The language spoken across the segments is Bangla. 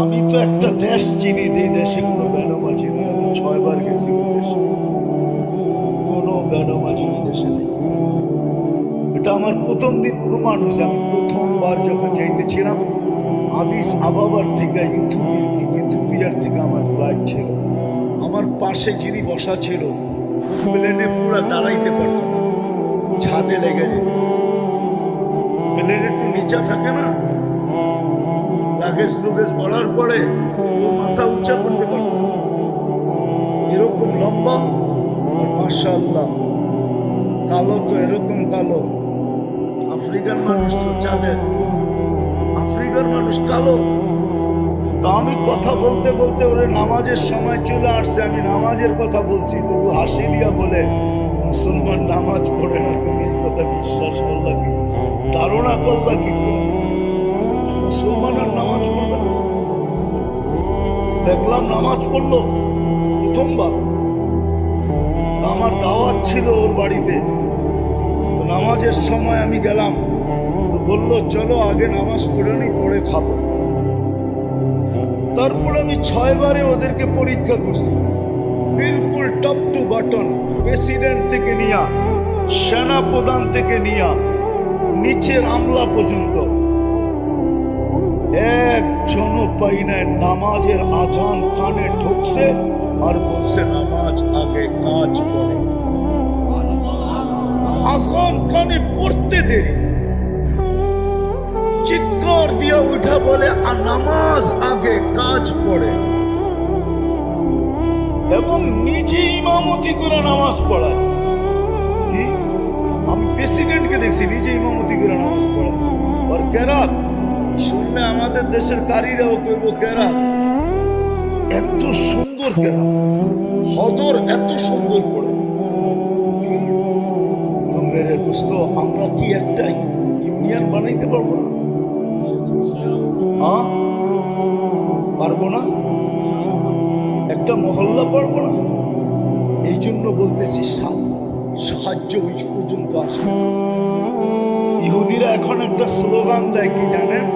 আমি তো একটা দেশ চিনি, এই দেশে কোনো বেনামাজি নেই। আমি 6 বার গেছি ওই দেশে, কোনো বেনামাজি ওই দেশে নেই। এটা আমার প্রথম দিন প্রমাণ হয়েছে। আমি প্রথমবার যখন যাইতেছিলাম আদিস আবাবার থেকে ইথিওপিয়ার থেকে আমার ফ্লাইট ছিল, আমার পাশে যিনি বসা ছিল প্লেনে পুরো দাঁড়াইতে পারত না, ছাদে লেগে যেত। প্লেন একটু নিচা থাকে না, লাগেজ লুগেজ পড়ার পরে ও মাথা উঁচা করতে পারত না, এরকম লম্বা। আর মাশাআল্লাহ কালো তো এরকম কালো, আফ্রিকার মানুষ তো চাঁদের, আফ্রিকার মানুষ কালো। তো আমি কথা বলতে বলতে ওরে নামাজের সময় চলে আসছে, আমি নামাজের কথা বলছি তো ও হাসি দিয়া বলে, মুসলমান নামাজ পড়ে না, তুমি এই কথা বিশ্বাস করলা কি, ধারণা করলা কি করে মুসলমান আর নামাজ পড়বে না? দেখলাম নামাজ পড়লো প্রথমবার। আমার দাওয়াত ছিল ওর বাড়িতে, তো নামাজের সময় আমি গেলাম, তো বললো চলো আগে নামাজ পড়ে নি, পড়ে খাবো। তারপর আমি 6 বারে ওদেরকে পরীক্ষা করছি, বিলকুল টপ টু বটন, প্রেসিডেন্ট থেকে নিয়া, সেনা প্রধান থেকে নিয়া, নিচের আমলা পর্যন্ত একজনও পাই নাই নামাজের আজান কানে ঢুকছে আর বলছে নামাজ আগে কাজ পড়ে। আজান কানে পড়তে দেরি, চিৎকার দিয়া উঠা বলে নামাজ আগে কাজ পড়ে, এবং নিজে ইমামতি করে নামাজ পড়ায়। কি আমি প্রেসিডেন্টকে দেখছি নিজে ইমামতি করে নামাজ পড়ায়। আর কেরাত শুনলে আমাদের দেশের কারীরাও কইব কেরাত এত সুন্দর, কেরাত হদর এত সুন্দর পড়ে। তো মেরে দোস্ত, আমরা কি একটা ইউনিয়ন বানাইতে পারবো না? পারবো না? একটা মহল্লা পারবো না? এই জন্য বলতেছি সাহায্য ওই পর্যন্ত আসবে। ইহুদিরা এখন একটা স্লোগান দেয়, কি জানেন?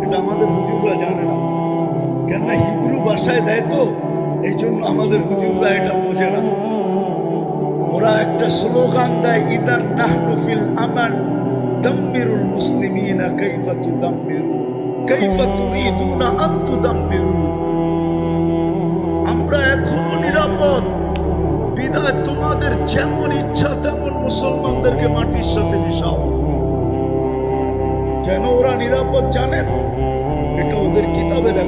এটা আমাদের হুজুররা জানে না, কেননা হিব্রু ভাষায় দেয় তো, এই জন্য আমাদের হুজুররা এটা বোঝে না। ওরা একটা স্লোগান দেয়, ইদান নাহনু ফিল আমান দাম্মিরুল মুসলিমিনা কাইফা তুদাম্মিরু কাইফা তুরিদুনা আন তুদাম্মিরু। আমরা এখনো নিরাপদ, বিদায় তোমাদের যেমন ইচ্ছা তেমন মুসলমানদেরকে মাটির সাথে মিশাও। কেন ওরা নিরাপদ জানেন? এটা ওদের কিতাবে লেখা।